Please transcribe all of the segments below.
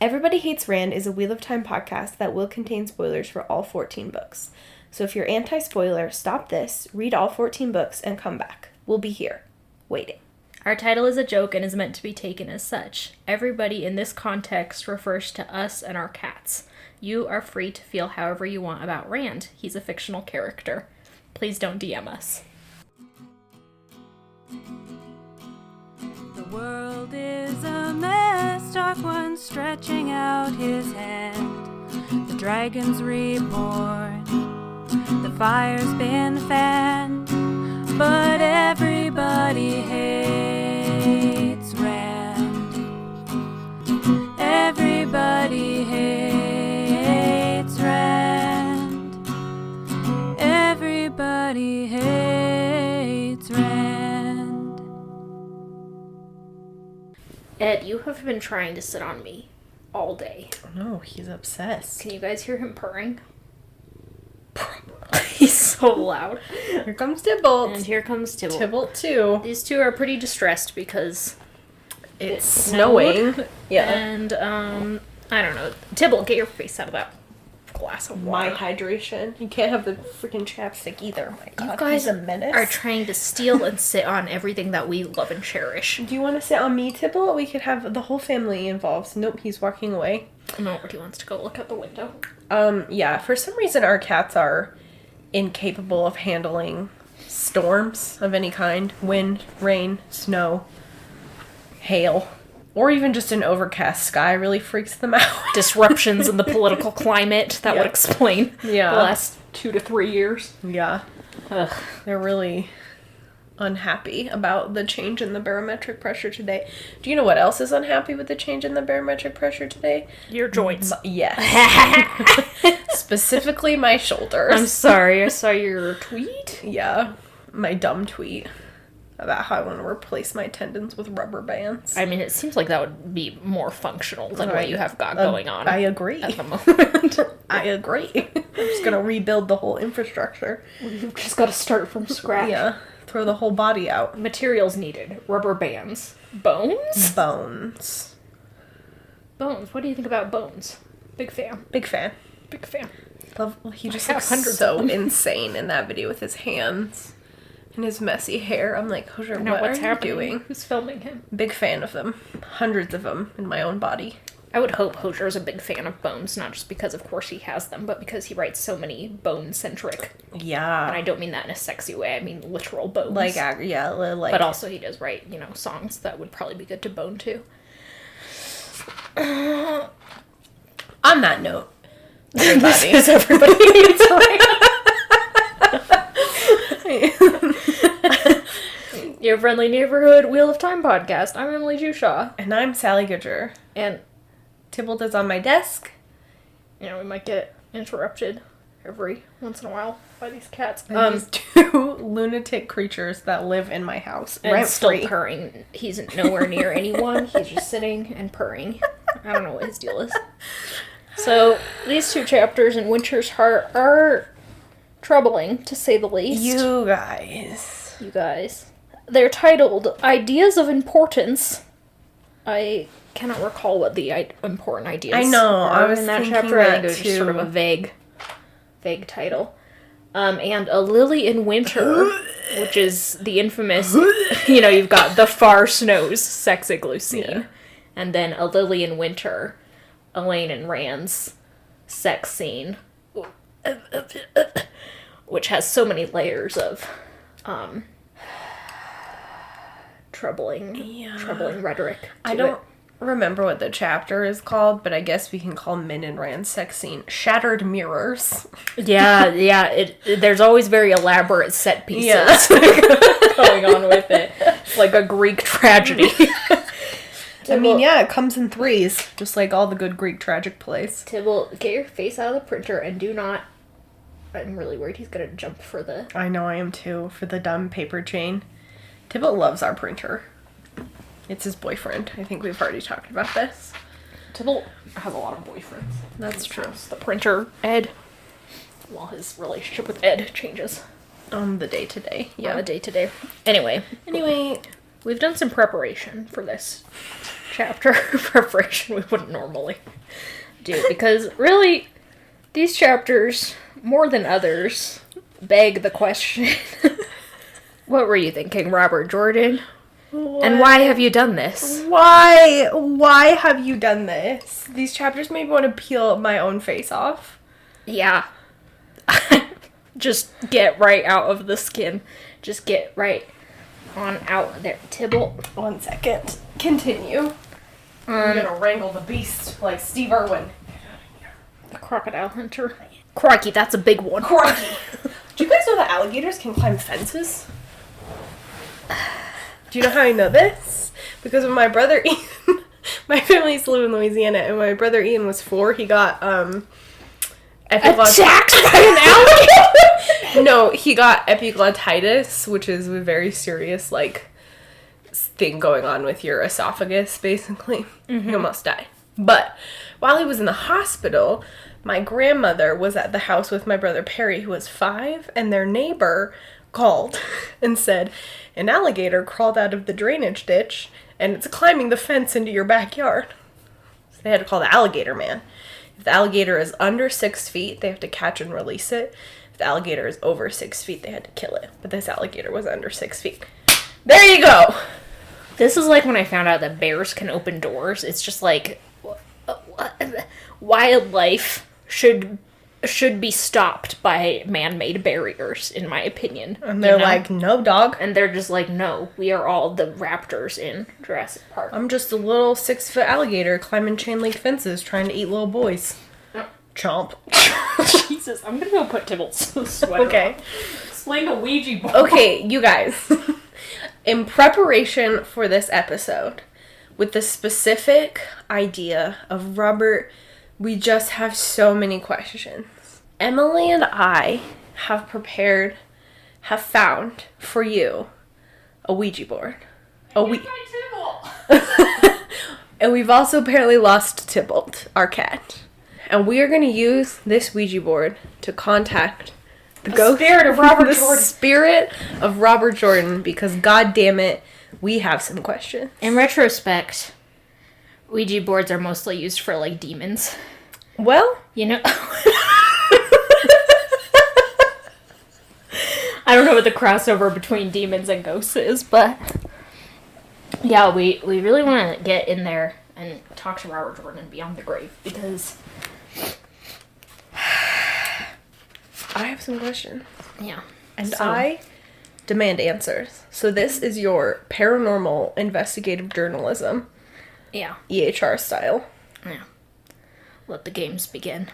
Everybody Hates Rand is a Wheel of Time podcast that will contain spoilers for all 14 books. So if you're anti-spoiler, stop this, read all 14 books, and come back. We'll be here, waiting. Our title is a joke and is meant to be taken as such. Everybody in this context refers to us and our cats. You are free to feel however you want about Rand. He's a fictional character. Please don't DM us. The world is a mess, Dark One stretching out his hand. The dragon's reborn, the fire's been fanned, but everybody hates Rand. Everybody hates Rand. Everybody hates Rand. Ed, you have been trying to sit on me all day. No, he's obsessed. Can you guys hear him purring? He's so loud. Here comes Tybalt. And here comes Tybalt. Tybalt too. These two are pretty distressed because It's snowing. Yeah. And, I don't know. Tybalt, get your face out of that glass of My water. hydration. You can't have the freaking chapstick either. Oh my god, You guys he's a menace. are trying to steal and sit on everything that we love and cherish. Do you want to sit on me, Tybalt? We could have the whole family involved. Nope, he's walking away. No, he wants to go look out the window. Yeah, for some reason our cats are incapable of handling storms of any kind. Wind, rain, snow, hail, or even just an overcast sky really freaks them out. Disruptions in the political climate, that would explain the last 2 to 3 years. Yeah. Ugh. They're really unhappy about the change in the barometric pressure today. Do you know what else is unhappy with the change in the barometric pressure today? Your joints. Yes. Specifically my shoulders. I'm sorry, I saw your tweet. Yeah, my dumb tweet about how I want to replace my tendons with rubber bands. I mean, it seems like that would be more functional than what you have got going on. I agree. At the moment. I agree. I'm just going to rebuild the whole infrastructure. You've just got to start from scratch. Yeah, throw the whole body out. Materials needed. Rubber bands. Bones? Bones. Bones. What do you think about Bones? Big fan. Big fan. Big fan. Love, he just have looks hundreds so of them. insane in that video with his hands and his messy hair. I'm like, Hosier, what What's are you happening? doing? Who's filming him? Big fan of them. Hundreds of them in my own body. I would hope Hosier's a big fan of Bones, not just because, of course, he has them, but because he writes so many bone-centric. Yeah. And I don't mean that in a sexy way, I mean literal bones. Like. But also he does write, songs that would probably be good to bone to. On that note, everybody. This is Everybody Hates Rand. Your friendly neighborhood Wheel of Time podcast. I'm Emily Jushaw. And I'm Sally Goodger. And, Tybalt is on my desk. we might get interrupted every once in a while by these cats. These two lunatic creatures that live in my house. And still Rent-free. purring. He's nowhere near anyone. He's just sitting and purring. I don't know what his deal is. So, these two chapters in Winter's Heart are troubling, to say the least. You guys. They're titled Ideas of Importance. I cannot recall what the important ideas I know, are I was in that thinking chapter. I think that it was just sort of too. a vague title. And A Lily in Winter, which is the infamous, you've got the Far Snows sex igloo scene. Yeah. And then A Lily in Winter, Elaine and Rand's sex scene. Which has so many layers of troubling rhetoric. I don't remember what the chapter is called, but I guess we can call Min and Rand's sex scene Shattered Mirrors. Yeah. There's always very elaborate set pieces going on with it. It's like a Greek tragedy. I mean, yeah, it comes in threes, just like all the good Greek tragic plays. Tybalt, get your face out of the printer and do not... I'm really worried he's gonna jump for the... I know, I am too, for the dumb paper chain. Tybalt loves our printer. It's his boyfriend. I think we've already talked about this. Tybalt has a lot of boyfriends. That's true. The printer, Ed, while his relationship with Ed changes. On the day-to-day, On the day-to-day. Anyway, Anyway, we've done some preparation for this chapter preparation we wouldn't normally do, because really, these chapters, more than others, beg the question, what were you thinking, Robert Jordan? What? And why have you done this? Why have you done this? These chapters made me want to peel my own face off. Yeah. Just get right out of the skin. Just get right on out there. Tybalt. 1 second. Continue. I'm gonna wrangle the beast like Steve Irwin. The crocodile hunter. Crikey, that's a big one. Crikey. Do you guys know that alligators can climb fences? Do you know how I know this? Because when my brother Ian, my family used to live in Louisiana, and when my brother Ian was 4, he got attacked by an alligator. No, he got epiglottitis, which is a very serious thing going on with your esophagus, basically. Mm-hmm. He almost died. But while he was in the hospital, my grandmother was at the house with my brother Perry, who was 5, and their neighbor called and said, an alligator crawled out of the drainage ditch and it's climbing the fence into your backyard. So they had to call the alligator man. If the alligator is under 6 feet, they have to catch and release it. If the alligator is over 6 feet, they had to kill it. But this alligator was under 6 feet. There you go! This is like when I found out that bears can open doors. It's just like, wildlife should be stopped by man-made barriers, in my opinion. And they're like, no, dog. And they're just like, no, we are all the raptors in Jurassic Park. I'm just a little 6-foot alligator climbing chain link fences trying to eat little boys. Chomp. Jesus, I'm gonna go put Tybalt's sweater Okay. on. Sling a Ouija board. Okay, you guys. In preparation for this episode, with the specific idea of Robert, we just have so many questions. Emily and I have found for you a Ouija board. And we've also apparently lost Tybalt, our cat. And we are going to use this Ouija board to contact the ghost spirit of Robert Jordan. Spirit of Robert Jordan, because god damn it, we have some questions. In retrospect, Ouija boards are mostly used for like demons. Well, you know, I don't know what the crossover between demons and ghosts is, but yeah, we really want to get in there and talk to Robert Jordan beyond the grave, because I have some questions. Yeah. And I demand answers. So this is your paranormal investigative journalism. Yeah. EHR style. Yeah. Let the games begin.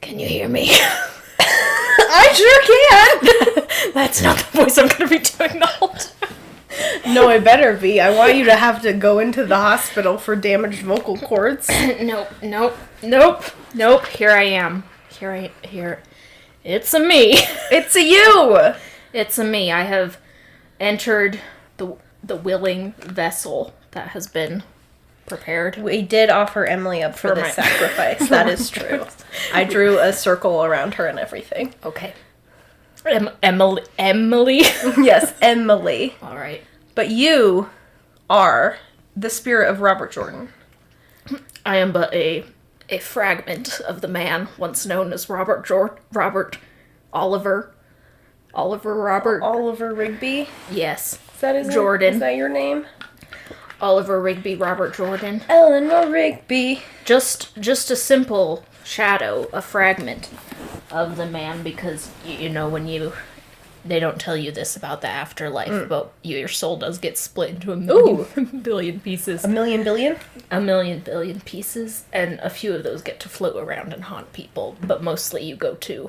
Can you hear me? I sure can! That's not the voice I'm going to be doing the whole time. No, it better be. I want you to have to go into the hospital for damaged vocal cords. Nope. Here I am. Here. It's a me. It's a you! It's a me. I have entered the willing vessel that has been prepared. We did offer Emily up for this sacrifice. That is true. I drew a circle around her and everything. Okay. Emily? Yes, Emily. All right. But you are the spirit of Robert Jordan. I am but a fragment of the man once known as Robert Oliver Rigby? Yes. Is that his Jordan. Name? Is that your name? Oliver Rigby Robert Jordan. Eleanor Rigby. Just a simple shadow, a fragment of the man, because you know when they don't tell you this about the afterlife, but your soul does get split into a million billion pieces. A million billion? A million billion pieces, and a few of those get to float around and haunt people, but mostly you go to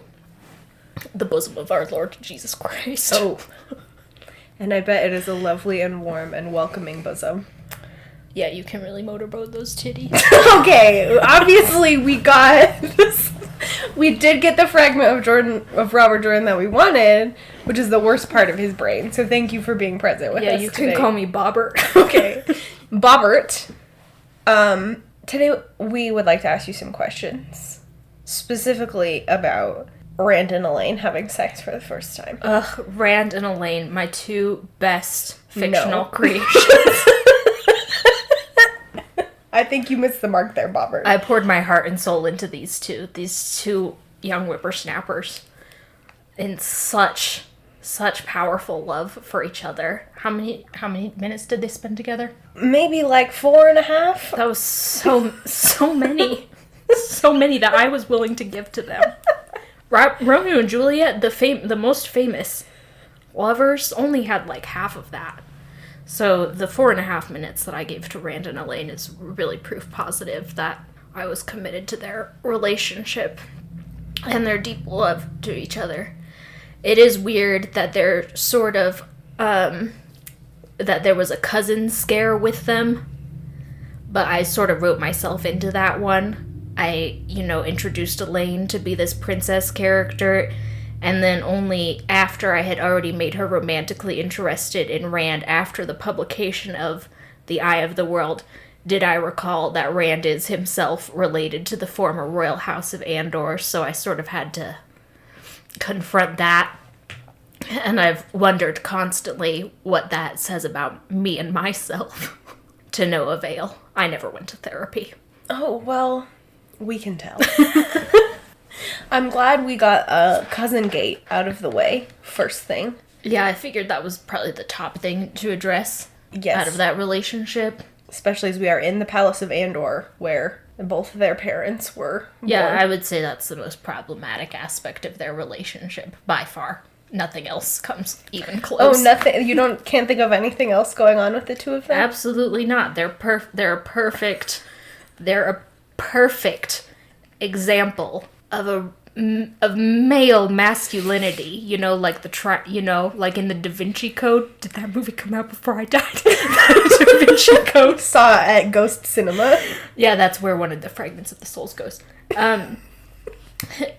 the bosom of our Lord Jesus Christ. Oh. And I bet it is a lovely and warm and welcoming bosom. Yeah, you can really motorboat those titties. Okay, obviously we got this. We did get the fragment of Robert Jordan that we wanted, which is the worst part of his brain. So thank you for being present with us. Yeah, you can call me Bobert. Okay. Bobert. Today we would like to ask you some questions. specifically about Rand and Elaine having sex for the first time. Ugh, Rand and Elaine, my two best fictional No. creations. I think you missed the mark there, Bobert. I poured my heart and soul into these two young whippersnappers in such powerful love for each other. How many minutes did they spend together? Maybe like 4.5? That was so many. So many that I was willing to give to them. Romeo and Juliet, the most famous lovers, only had like half of that. So the 4.5 minutes that I gave to Rand and Elaine is really proof positive that I was committed to their relationship and their deep love to each other. It is weird that they're sort of, that there was a cousin scare with them, but I sort of wrote myself into that one. I, introduced Elaine to be this princess character, and then only after I had already made her romantically interested in Rand after the publication of The Eye of the World did I recall that Rand is himself related to the former royal house of Andor, so I sort of had to confront that. And I've wondered constantly what that says about me and myself. To no avail. I never went to therapy. Oh, well, we can tell. I'm glad we got Cousin Gate out of the way, first thing. Yeah, I figured that was probably the top thing to address Yes. out of that relationship. Especially as we are in the Palace of Andor, where both of their parents were Yeah, born. I would say that's the most problematic aspect of their relationship, by far. Nothing else comes even close. Oh, nothing. You can't think of anything else going on with the two of them? Absolutely not. They're a perfect example of male masculinity. Like like in the Da Vinci Code. Did that movie come out before I died? Da Vinci Code. Saw it at Ghost Cinema. Yeah, that's where one of the fragments of the souls goes.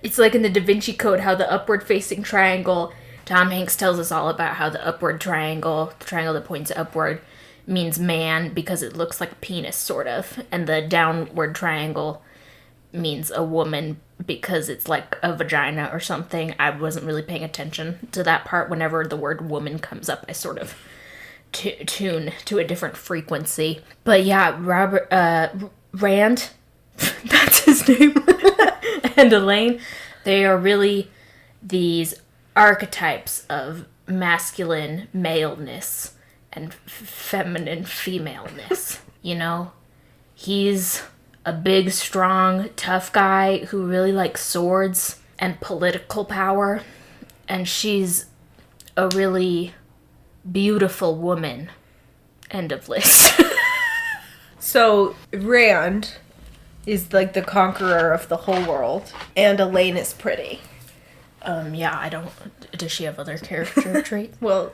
It's like in the Da Vinci Code how the upward facing triangle, Tom Hanks tells us all about how the upward triangle, the triangle that points upward, means man because it looks like a penis, sort of. And the downward triangle means a woman because it's like a vagina or something. I wasn't really paying attention to that part. Whenever the word woman comes up, I sort of tune to a different frequency. But yeah, Rand, that's his name, and Elaine, they are really these archetypes of masculine maleness and feminine femaleness. He's a big, strong, tough guy who really likes swords and political power, and she's a really beautiful woman. End of list. So, Rand is like the conqueror of the whole world, and Elaine is pretty. Yeah, does she have other character traits? Well,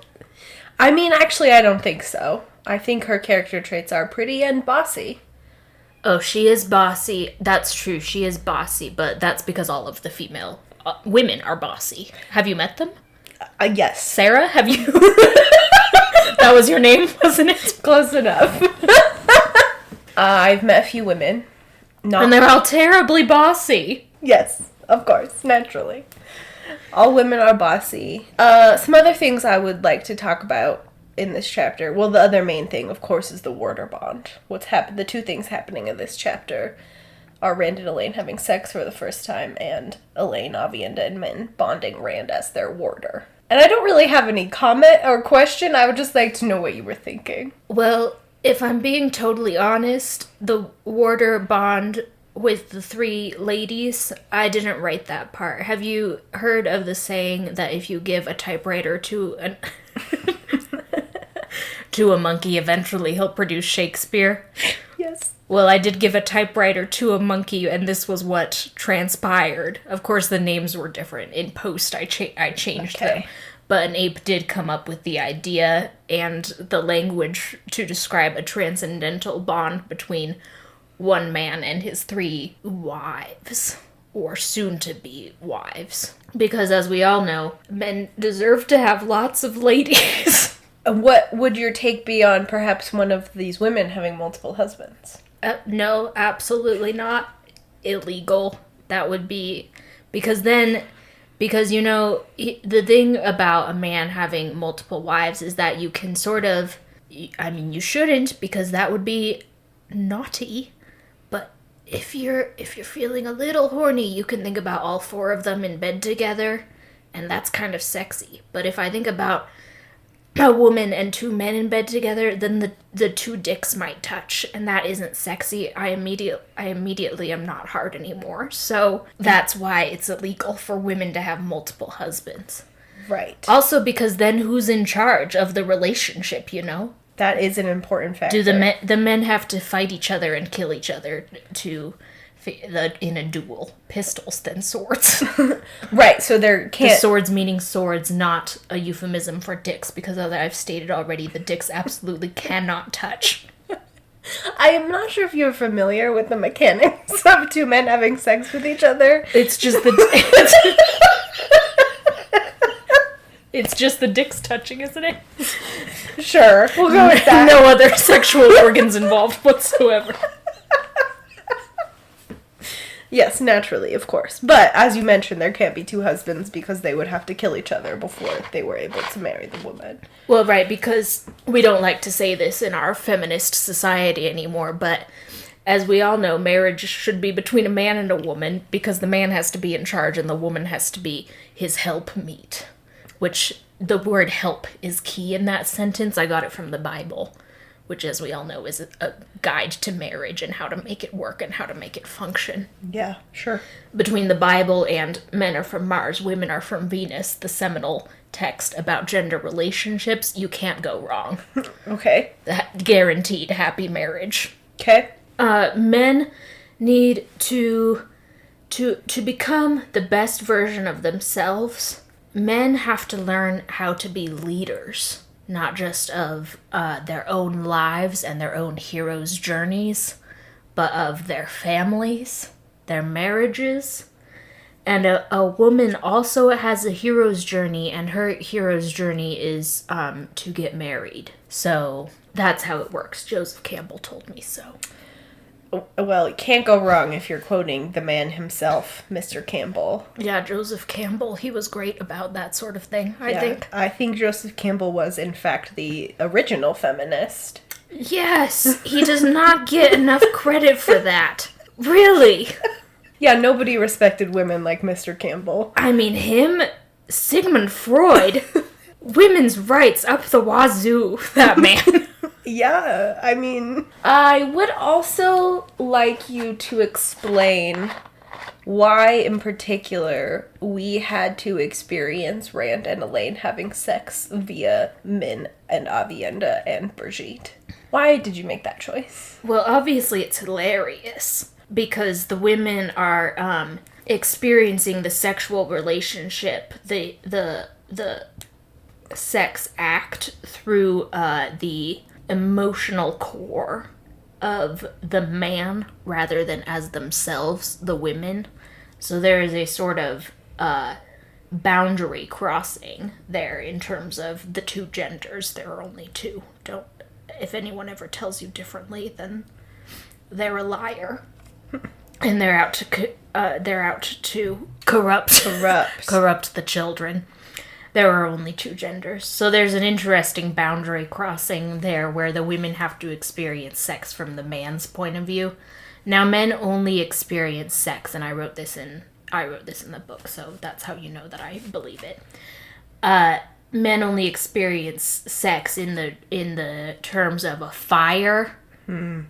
I mean, actually, I don't think so. I think her character traits are pretty and bossy. Oh, she is bossy. That's true. She is bossy, but that's because all of the female women are bossy. Have you met them? Yes. Sarah, have you? That was your name, wasn't it? Close enough. I've met a few women. And they're all terribly bossy. Yes, of course, naturally. All women are bossy. Some other things I would like to talk about in this chapter. Well, the other main thing, of course, is the warder bond. The two things happening in this chapter are Rand and Elaine having sex for the first time, and Elaine, Avi, and Edmund bonding Rand as their warder. And I don't really have any comment or question. I would just like to know what you were thinking. Well, if I'm being totally honest, the warder bond with the three ladies, I didn't write that part. Have you heard of the saying that if you give a typewriter to a monkey, eventually he'll produce Shakespeare? Yes. Well, I did give a typewriter to a monkey, and this was what transpired. Of course, the names were different. In post, I changed them. But an ape did come up with the idea and the language to describe a transcendental bond between one man and his three wives, or soon-to-be wives. Because, as we all know, men deserve to have lots of ladies. What would your take be on perhaps one of these women having multiple husbands? No, absolutely not. Illegal. That would be... Because, you know, the thing about a man having multiple wives is that you can sort of... I mean, you shouldn't, because that would be naughty. But if you're feeling a little horny, you can think about all 4 of them in bed together, and that's kind of sexy. But if I think about a woman and 2 men in bed together, then the 2 dicks might touch, and that isn't sexy. I immediately am not hard anymore. So that's why it's illegal for women to have multiple husbands. Right. Also because then who's in charge of the relationship, you know? That is an important factor. Do the men have to fight each other and kill each other in a duel? Pistols, then swords. Right, so there can't... The swords meaning swords, not a euphemism for dicks, because as I've stated already, the dicks absolutely cannot touch. I am not sure if you're familiar with the mechanics of 2 men having sex with each other. It's just It's just the dicks touching, isn't it? Sure, we'll go with that. No other sexual organs involved whatsoever. Yes, naturally, of course. But, as you mentioned, there can't be 2 husbands because they would have to kill each other before they were able to marry the woman. Well, right, because we don't like to say this in our feminist society anymore, but as we all know, marriage should be between a man and a woman because the man has to be in charge and the woman has to be his helpmeet. Which, the word help is key in that sentence. I got it from the Bible, which, as we all know, is a guide to marriage and how to make it work and how to make it function. Yeah, sure. Between the Bible and Men Are From Mars, Women Are From Venus, the seminal text about gender relationships, you can't go wrong. Okay. That guaranteed happy marriage. Okay. Men need to become the best version of themselves. Men have to learn how to be leaders, not just of their own lives and their own heroes' journeys, but of their families, their marriages. And a woman also has a hero's journey, and her hero's journey is to get married. So that's how it works. Joseph Campbell told me so. Well, it can't go wrong if you're quoting the man himself, Mr. Campbell. Yeah, Joseph Campbell, he was great about that sort of thing, I think. I think Joseph Campbell was, in fact, the original feminist. Yes, he does not get enough credit for that. Really? Yeah, nobody respected women like Mr. Campbell. I mean, him, Sigmund Freud, women's rights up the wazoo, that man. Yeah, I mean... I would also like you to explain why, in particular, we had to experience Rand and Elaine having sex via Min and Avienda and Brigitte. Why did you make that choice? Well, obviously it's hilarious, because the women are experiencing the sexual relationship, the sex act through the emotional core of the man rather than as themselves, the women. So there is a sort of boundary crossing there in terms of the 2 genders. There are only 2. If anyone ever tells you differently, then they're a liar. And they're out to corrupt the children. There are only 2 genders. So there's an interesting boundary crossing there where the women have to experience sex from the man's point of view. Now, men only experience sex, and I wrote this in the book, so that's how you know that I believe it. Men only experience sex in the terms of a fire and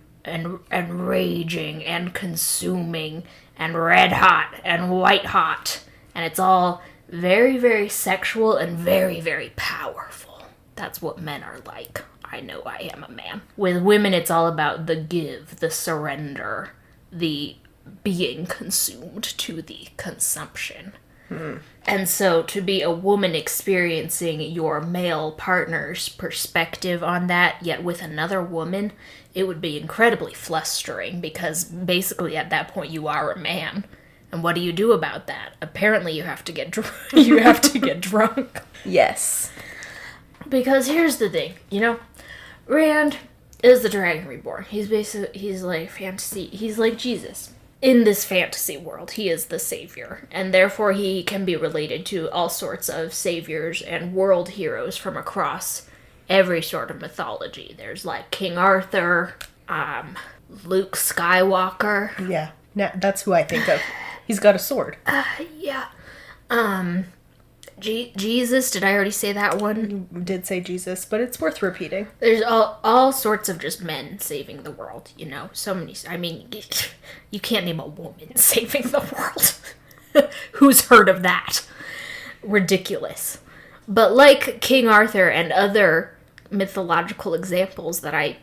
raging and consuming and red hot and white hot, and it's all very, very sexual and very, very powerful. That's what men are like. I know I am a man. With women, it's all about the give, the surrender, the being consumed to the consumption. And so to be a woman experiencing your male partner's perspective on that, yet with another woman, it would be incredibly flustering because basically at that point you are a man. And what do you do about that? Apparently you have to get drunk. Yes. Because here's the thing, Rand is the Dragon Reborn. He's like fantasy. He's like Jesus. in this fantasy world, he is the savior, and therefore he can be related to all sorts of saviors and world heroes from across every sort of mythology. There's like King Arthur, Luke Skywalker. Yeah, that's who I think of. He's got a sword. Yeah. Jesus, did I already say that one? You did say Jesus, but it's worth repeating. There's all sorts of just men saving the world, you know? So many, I mean, you can't name a woman saving the world. Who's heard of that? Ridiculous. But like King Arthur and other mythological examples that I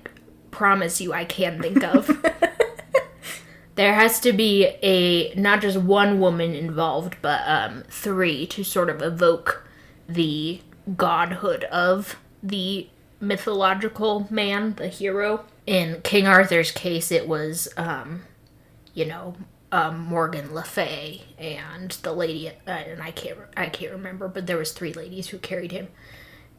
promise you I can think of, there has to be not just one woman involved, but 3 to sort of evoke the godhood of the mythological man, the hero. In King Arthur's case, it was, Morgan Le Fay and the lady, and I can't remember, but there was 3 ladies who carried him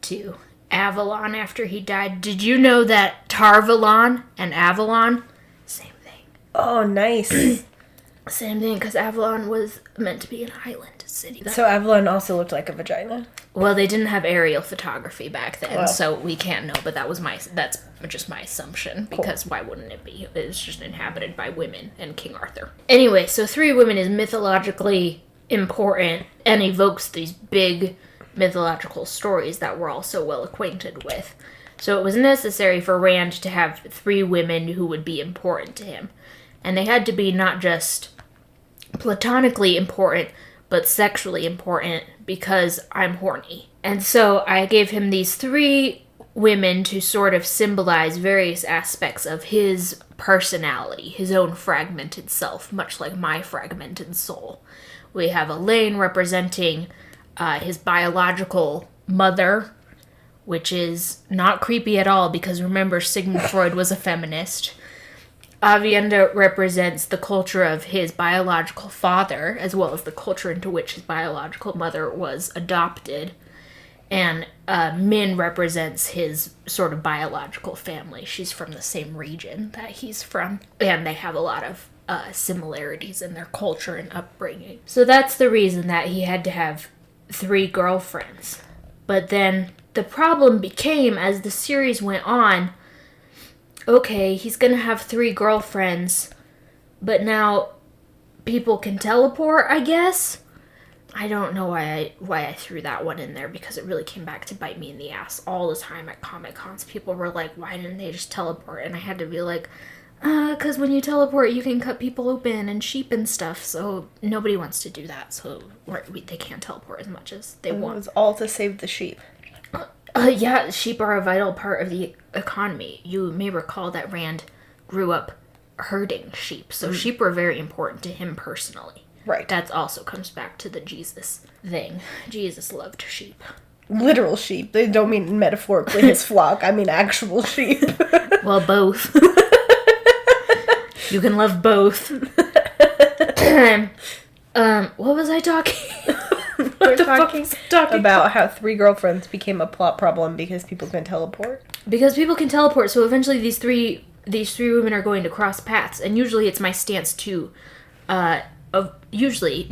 to Avalon after he died. Did you know that Tarvalon and Avalon, same thing? Oh, nice. Same thing, because Avalon was meant to be an island city. So Avalon also looked like a vagina? Well, they didn't have aerial photography back then, Well. so we can't know, but that's just my assumption, because why wouldn't it be? It was just inhabited by women and King Arthur. Anyway, so 3 women is mythologically important and evokes these big mythological stories that we're all so well acquainted with. So it was necessary for Rand to have 3 women who would be important to him. And they had to be not just platonically important, but sexually important, because I'm horny. And so I gave him these 3 women to sort of symbolize various aspects of his personality, his own fragmented self, much like my fragmented soul. We have Elaine representing his biological mother, which is not creepy at all, because remember, Sigmund Freud was a feminist. Avienda represents the culture of his biological father, as well as the culture into which his biological mother was adopted. And Min represents his sort of biological family. She's from the same region that he's from. And they have a lot of similarities in their culture and upbringing. So that's the reason that he had to have 3 girlfriends. But then the problem became, as the series went on, okay, he's gonna have 3 girlfriends, but now people can teleport, I guess? I don't know why I threw that one in there, because it really came back to bite me in the ass all the time at Comic Cons. People were like, why didn't they just teleport? And I had to be like, because when you teleport, you can cut people open and sheep and stuff, so nobody wants to do that, so they can't teleport as much as they want. It was all to save the sheep. Yeah, sheep are a vital part of the economy. You may recall that Rand grew up herding sheep, so sheep were very important to him personally. Right. That also comes back to the Jesus thing. Jesus loved sheep. Literal sheep. They don't mean metaphorically his flock. I mean actual sheep. Well, both. You can love both. What was I talking? We're talking about how 3 girlfriends became a plot problem because people can teleport. Because people can teleport, so eventually these three women are going to cross paths, and usually it's my stance to, usually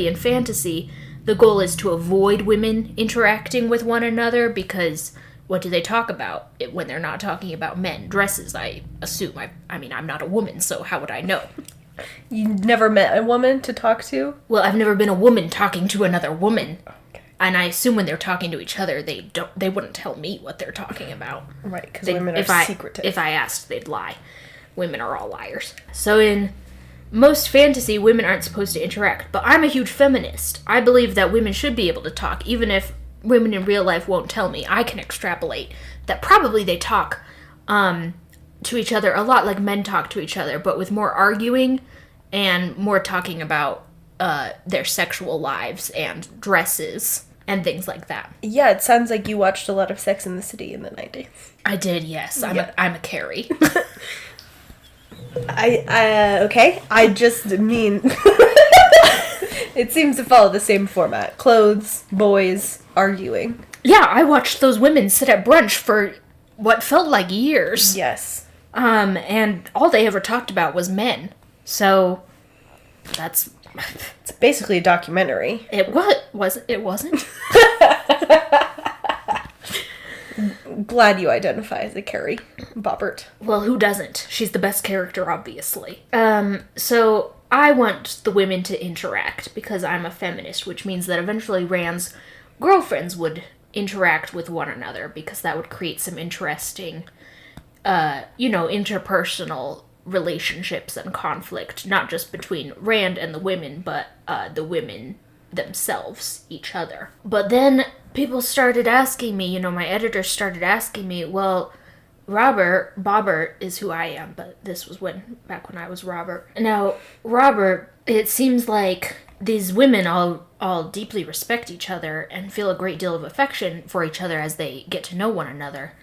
in fantasy, the goal is to avoid women interacting with one another, because what do they talk about when they're not talking about men? Dresses, I assume. I mean, I'm not a woman, so how would I know? You never met a woman to talk to? Well, I've never been a woman talking to another woman. Okay. And I assume when they're talking to each other, they wouldn't tell me what they're talking about. Right, because women are secretive. If I asked, they'd lie. Women are all liars. So in most fantasy, women aren't supposed to interact, but I'm a huge feminist. I believe that women should be able to talk, even if women in real life won't tell me. I can extrapolate that probably they talk to each other a lot like men talk to each other, but with more arguing and more talking about their sexual lives and dresses and things like that. Yeah, it sounds like you watched a lot of Sex in the City in the 90s. I did, yes. I'm a Carrie. Okay. I just mean it seems to follow the same format. Clothes, boys, arguing. Yeah, I watched those women sit at brunch for what felt like years. Yes. And all they ever talked about was men. So that's It's basically a documentary. it. It wasn't. Glad you identify as a Carrie Bobert. Well, who doesn't? She's the best character, obviously. So I want the women to interact because I'm a feminist, which means that eventually Rand's girlfriends would interact with one another because that would create some interesting, interpersonal relationships and conflict, not just between Rand and the women, but the women themselves, each other. But then people started asking me, my editor started asking me, well, Bobert is who I am, but this was back when I was Robert. Now, Robert, it seems like these women all deeply respect each other and feel a great deal of affection for each other as they get to know one another.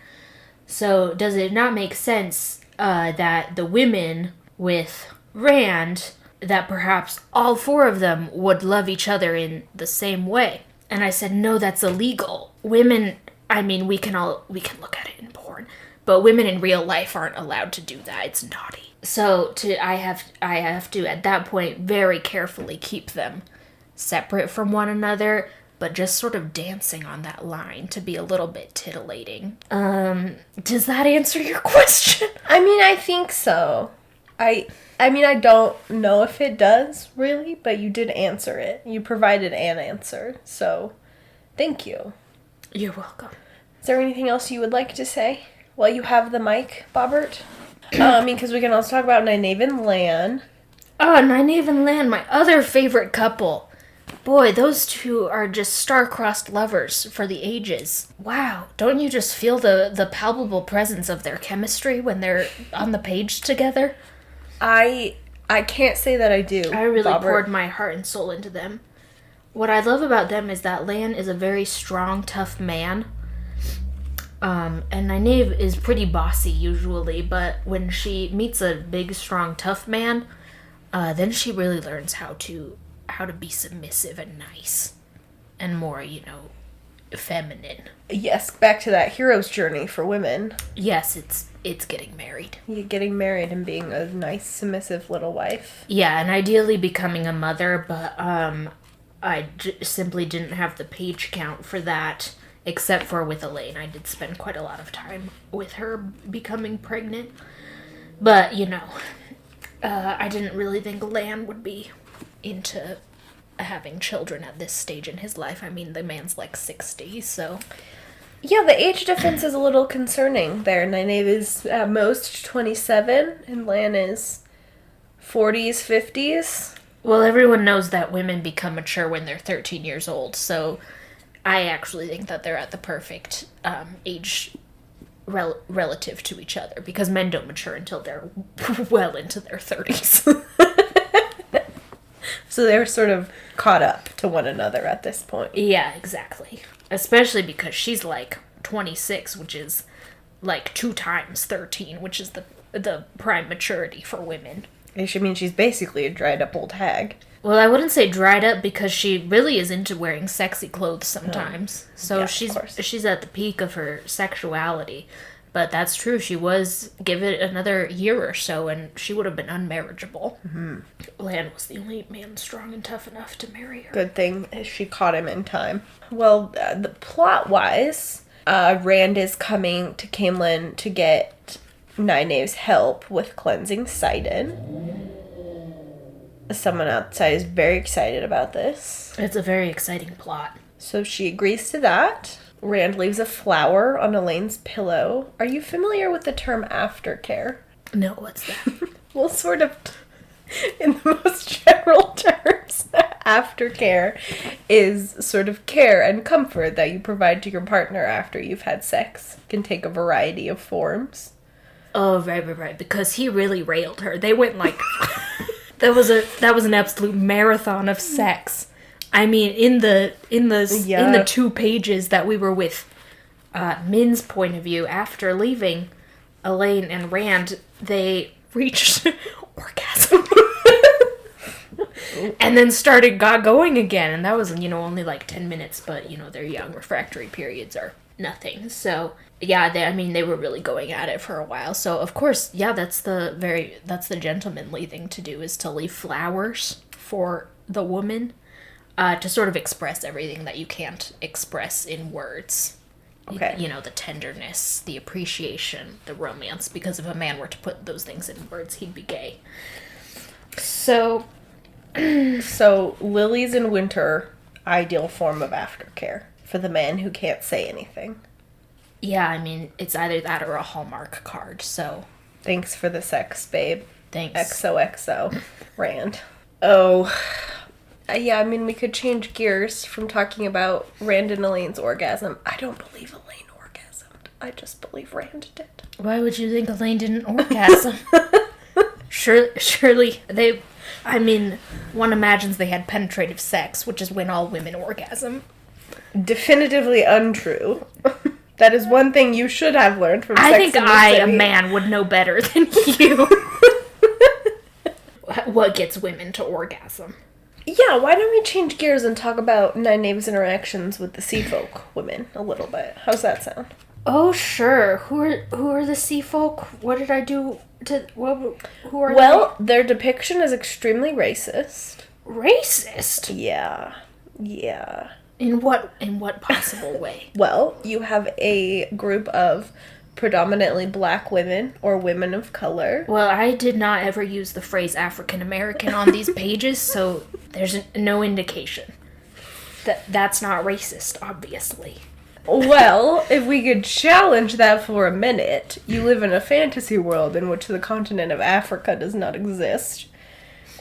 So does it not make sense that the women with Rand, that perhaps all four of them would love each other in the same way? And I said, no, that's illegal. Women, we can look at it in porn, but women in real life aren't allowed to do that. It's naughty. So I have to at that point very carefully keep them separate from one another, but just sort of dancing on that line to be a little bit titillating. Does that answer your question? I think so. I don't know if it does, really, but you did answer it. You provided an answer, so thank you. You're welcome. Is there anything else you would like to say while you have the mic, Bobert? Because we can also talk about Nynaeve and Lan. Oh, Nynaeve and Lan, my other favorite couple. Boy, those two are just star-crossed lovers for the ages. Wow, don't you just feel the palpable presence of their chemistry when they're on the page together? I can't say that I do. I really Bobert. poured my heart and soul into them. What I love about them is that Lan is a very strong, tough man. And Nynaeve is pretty bossy usually, but when she meets a big, strong, tough man, then she really learns how to be submissive and nice. And more, feminine. Yes, back to that hero's journey for women. Yes, it's getting married. You're getting married and being a nice, submissive little wife. Yeah, and ideally becoming a mother, but I simply didn't have the page count for that, except for with Elaine. I did spend quite a lot of time with her becoming pregnant. But, I didn't really think Lan would be into having children at this stage in his life. The man's like 60, so... Yeah, the age difference is a little concerning there. Nynaeve is at most 27, and Lan is 40s, 50s. Well, everyone knows that women become mature when they're 13 years old, so I actually think that they're at the perfect age relative to each other, because men don't mature until they're well into their 30s. So they're sort of caught up to one another at this point. Yeah, exactly. Especially because she's like 26, which is like 2 times 13, which is the prime maturity for women. She's basically a dried up old hag. Well, I wouldn't say dried up because she really is into wearing sexy clothes sometimes. So yeah, she's at the peak of her sexuality. But that's true. She was, give it another year or so, and she would have been unmarriageable. Mm-hmm. Lan was the only man strong and tough enough to marry her. Good thing she caught him in time. Well, the plot-wise, Rand is coming to Caemlyn to get Nynaeve's help with cleansing Sidon. Someone outside is very excited about this. It's a very exciting plot. So she agrees to that. Rand leaves a flower on Elaine's pillow. Are you familiar with the term aftercare? No, what's that? Well, sort of, in the most general terms, aftercare is sort of care and comfort that you provide to your partner after you've had sex. It can take a variety of forms. Oh, right. Because he really railed her. They went like... that was an absolute marathon of sex. In the 2 pages that we were with Min's point of view, after leaving Elaine and Rand, they reached orgasm. And then got going again. And that was, only like 10 minutes, but, their young refractory periods are nothing. So yeah, they were really going at it for a while. So of course, yeah, that's the gentlemanly thing to do, is to leave flowers for the woman, to sort of express everything that you can't express in words. Okay. You know, the tenderness, the appreciation, the romance, because if a man were to put those things in words, he'd be gay. So lilies in winter, ideal form of aftercare for the man who can't say anything. yeah, I mean, it's either that or a Hallmark card, so Thanks for the sex, babe. thanks. XOXO. Rand. Oh. Yeah, I mean, we could change gears from talking about Rand and Elaine's orgasm. I don't believe Elaine orgasmed. I just believe Rand did. Why would you think Elaine didn't orgasm? Surely one imagines they had penetrative sex, which is when all women orgasm. Definitively untrue. That is one thing you should have learned from I Sex think and the I, a City. man, would know better than you. What gets women to orgasm? Yeah, why don't we change gears and talk about Nynaeve's interactions with the sea folk women a little bit? How's that sound? Oh, sure. Who are the sea folk? What did I do to... who are Well, their depiction is extremely racist. they? Racist? Yeah. In what possible way? Well, you have a group of predominantly black women or women of color. Well, I did not ever use the phrase African American on these pages, so there's no indication. That's not racist, obviously. Well, if we could challenge that for a minute, you live in a fantasy world in which the continent of Africa does not exist,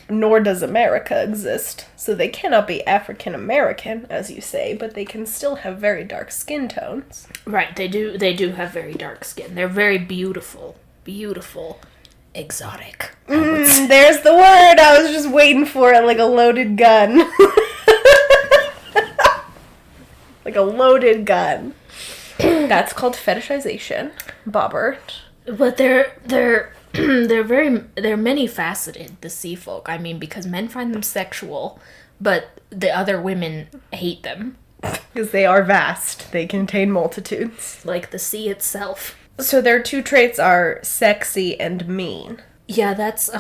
nor does America exist, so they cannot be African American, as you say, but they can still have very dark skin tones. Right, they do have very dark skin. They're very beautiful, exotic. There's the word! I was just waiting for it like a loaded gun. Like a loaded gun. That's called fetishization, Bobert. But they're many faceted, the sea folk. I mean, because men find them sexual, but the other women hate them. Because they are vast. They contain multitudes. Like the sea itself. So their two traits are sexy and mean. Yeah, that's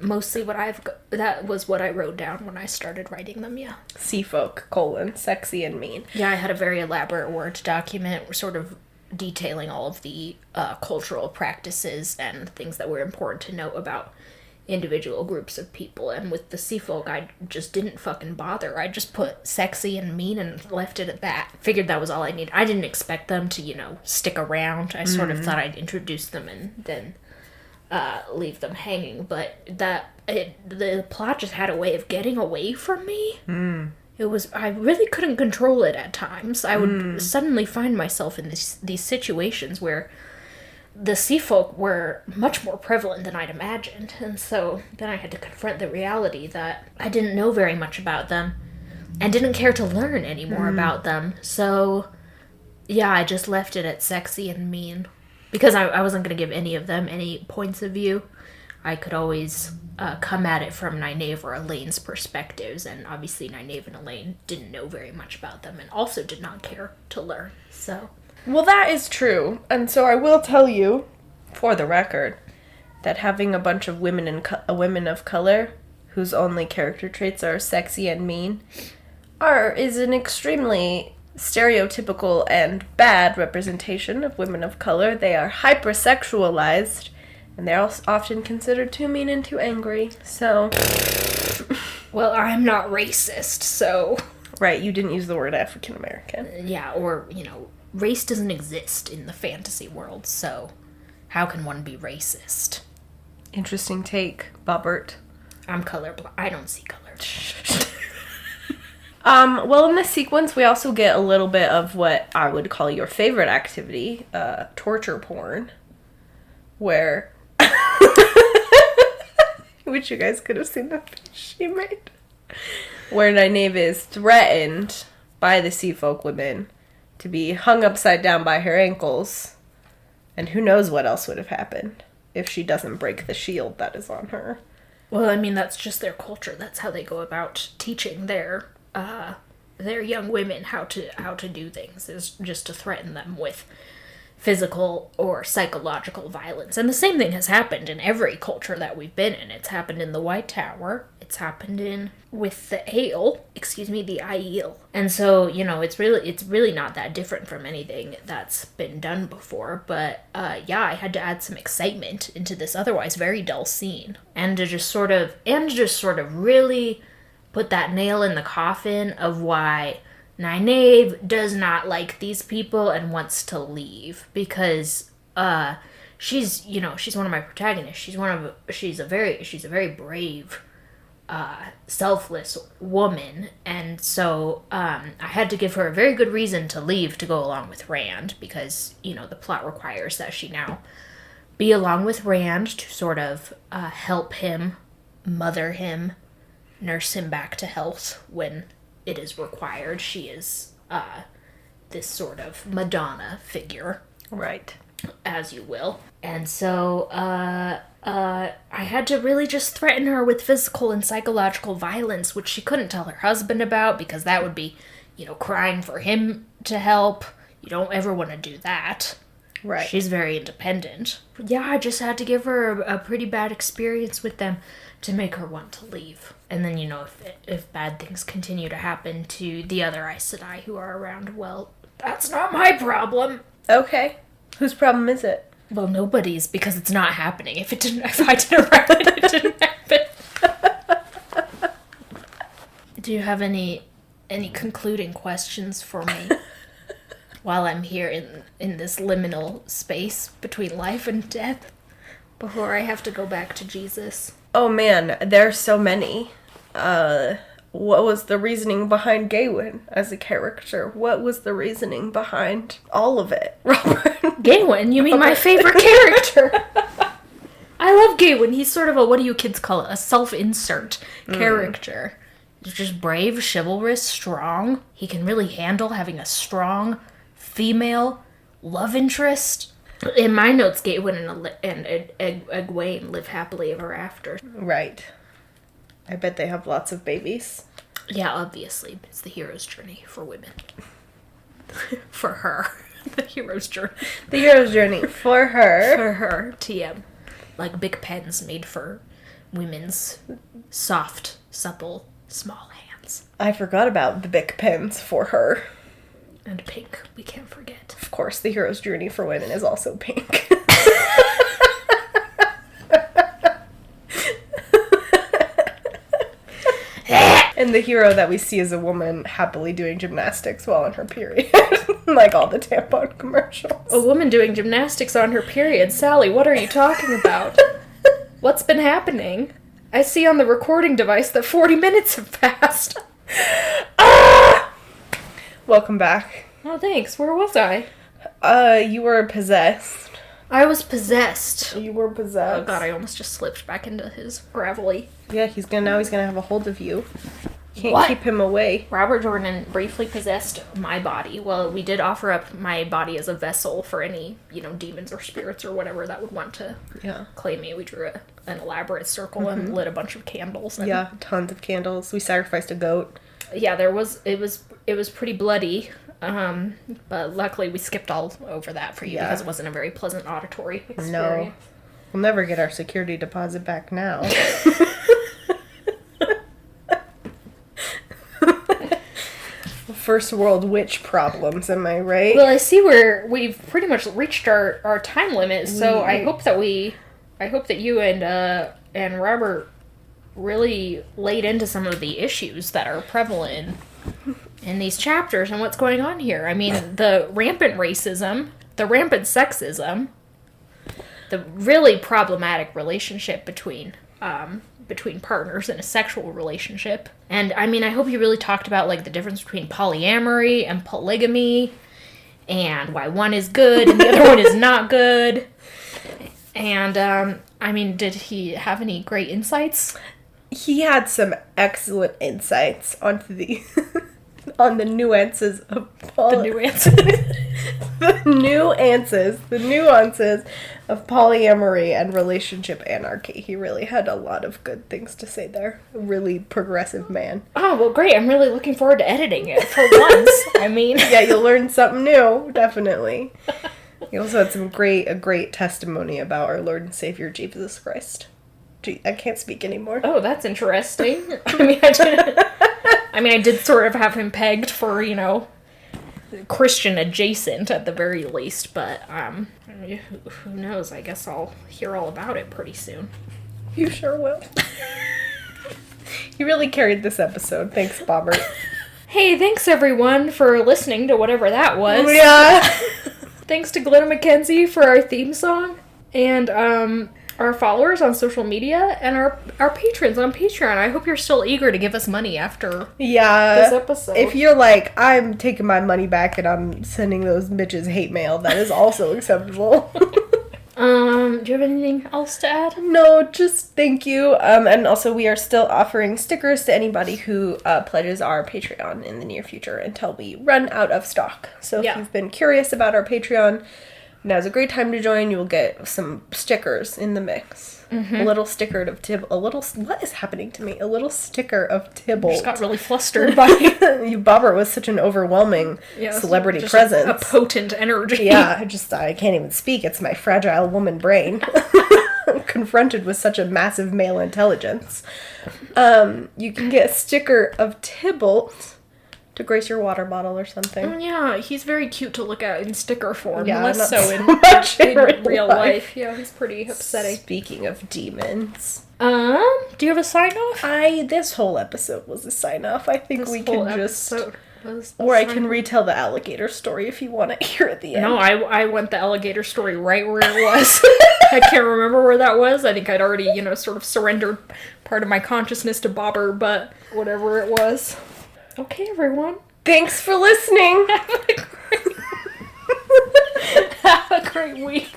mostly that was what I wrote down when I started writing them, yeah. Sea folk, sexy and mean. Yeah, I had a very elaborate Word document sort of detailing all of the cultural practices and things that were important to note about individual groups of people. And with the sea folk, I just didn't fucking bother. I just put sexy and mean and left it at that. Figured that was all I needed. I didn't expect them to, stick around. I sort of thought I'd introduce them and then leave them hanging. But the plot just had a way of getting away from me. I really couldn't control it at times. I would suddenly find myself in these situations where the sea folk were much more prevalent than I'd imagined. And so then I had to confront the reality that I didn't know very much about them and didn't care to learn any more about them. So, yeah, I just left it at sexy and mean. Because I wasn't going to give any of them any points of view. I could always come at it from Nynaeve or Elaine's perspectives, and obviously Nynaeve and Elaine didn't know very much about them and also did not care to learn, so... Well, that is true, and so I will tell you, for the record, that having a bunch of women of color whose only character traits are sexy and mean is an extremely stereotypical and bad representation of women of color. They are hypersexualized, and they're often considered too mean and too angry, so... Well, I'm not racist, so... Right, you didn't use the word African American. Yeah, or, race doesn't exist in the fantasy world, so how can one be racist? Interesting take, Bobert. I'm colorblind. I don't see color. Well, in this sequence, we also get a little bit of what I would call your favorite activity, torture porn, where... Which you guys could have seen the face she made. Where Nynaeve is threatened by the sea folk women to be hung upside down by her ankles. And who knows what else would have happened if she doesn't break the shield that is on her. Well, I mean, that's just their culture. That's how they go about teaching their their young women how to do things, is just to threaten them with physical or psychological violence. And the same thing has happened in every culture that we've been in. It's happened in the White Tower. It's happened with the the Aiel. And so, it's really not that different from anything that's been done before. But I had to add some excitement into this otherwise very dull scene, and to just sort of really put that nail in the coffin of why Nynaeve does not like these people and wants to leave, because she's one of my protagonists. She's a very brave, selfless woman, and so I had to give her a very good reason to leave to go along with Rand, because the plot requires that she now be along with Rand to sort of help him, mother him, nurse him back to health when it is required. She is this sort of Madonna figure. Right. As you will. And so I had to really just threaten her with physical and psychological violence, which she couldn't tell her husband about, because that would be, crying for him to help. You don't ever want to do that. Right. She's very independent. Yeah, I just had to give her a pretty bad experience with them to make her want to leave. And then, if bad things continue to happen to the other Aes Sedai who are around, well, that's not my problem. Okay. Whose problem is it? Well, nobody's, because it's not happening. If I didn't write it, it didn't happen. Do you have any concluding questions for me while I'm here in this liminal space between life and death before I have to go back to Jesus? Oh man, there's so many. What was the reasoning behind Gawain as a character? What was the reasoning behind all of it, Robert? Gawain? You mean my favorite character? I love Gawain. He's sort of what do you kids call it? A self-insert character. He's just brave, chivalrous, strong. He can really handle having a strong female love interest. In my notes, Gawain and Egwene live happily ever after. Right. I bet they have lots of babies. Yeah, obviously. It's the hero's journey for women. For her. The hero's journey. The hero's journey for her. For her. TM. Like big pens made for women's soft, supple, small hands. I forgot about the big pens for her. And pink. We can't forget. Of course, the hero's journey for women is also pink. And the hero that we see is a woman happily doing gymnastics while on her period. Like all the tampon commercials. A woman doing gymnastics on her period? Sally, what are you talking about? What's been happening? I see on the recording device that 40 minutes have passed. Ah! Welcome back. Oh, thanks. Where was I? You were possessed. I was possessed. You were possessed. Oh god, I almost just slipped back into his gravelly. Yeah, he's gonna have a hold of you. Can't What? keep him away. Robert Jordan briefly possessed my body. Well, we did offer up my body as a vessel for any, demons or spirits or whatever that would want to claim me. We drew an elaborate circle and lit a bunch of candles. And yeah, tons of candles. We sacrificed a goat. Yeah, it was pretty bloody. But luckily we skipped all over that for you because it wasn't a very pleasant auditory experience. No. We'll never get our security deposit back now. First world witch problems, am I right? Well, I see we've pretty much reached our time limit, so I hope that you and Robert really laid into some of the issues that are prevalent in these chapters and what's going on here. I mean, the rampant racism, the rampant sexism, the really problematic relationship between partners in a sexual relationship. And I mean, I hope you really talked about the difference between polyamory and polygamy and why one is good and the other one is not good. And I mean, did he have any great insights? He had some excellent insights onto the on the nuances of The nuances. the nuances of polyamory and relationship anarchy. He really had a lot of good things to say there. A really progressive man. Oh, well, great. I'm really looking forward to editing it for once. I mean... Yeah, you'll learn something new, definitely. He also had a great testimony about our Lord and Savior Jesus Christ. Gee, I can't speak anymore. Oh, that's interesting. I did sort of have him pegged for, Christian adjacent at the very least, but, who knows? I guess I'll hear all about it pretty soon. You sure will. You really carried this episode. Thanks, Bobert. Hey, thanks everyone for listening to whatever that was. Yeah. Thanks to Glenna McKenzie for our theme song, and, our followers on social media, and our patrons on Patreon. I hope you're still eager to give us money after this episode. If you're like, I'm taking my money back and I'm sending those bitches hate mail, that is also acceptable. Do you have anything else to add? No, just thank you. And also we are still offering stickers to anybody who pledges our Patreon in the near future until we run out of stock. So if you've been curious about our Patreon, now's a great time to join. You will get some stickers in the mix. Mm-hmm. A little sticker of what is happening to me? A little sticker of Tybalt. Just got really flustered by Bobert was such an overwhelming celebrity presence. A potent energy. Yeah, I can't even speak. It's my fragile woman brain. Confronted with such a massive male intelligence. You can get a sticker of Tybalt to grace your water bottle or something. Yeah, he's very cute to look at in sticker form. Yeah, less so in real life. Yeah, he's pretty upsetting. Speaking of demons. Do you have a sign-off? This whole episode was a sign-off. I think we can just... Or I can retell the alligator story if you want to hear at the end. No, I want the alligator story right where it was. I can't remember where that was. I think I'd already, sort of surrendered part of my consciousness to Bobber, but whatever it was. Okay, everyone. Thanks for listening. Have a great week.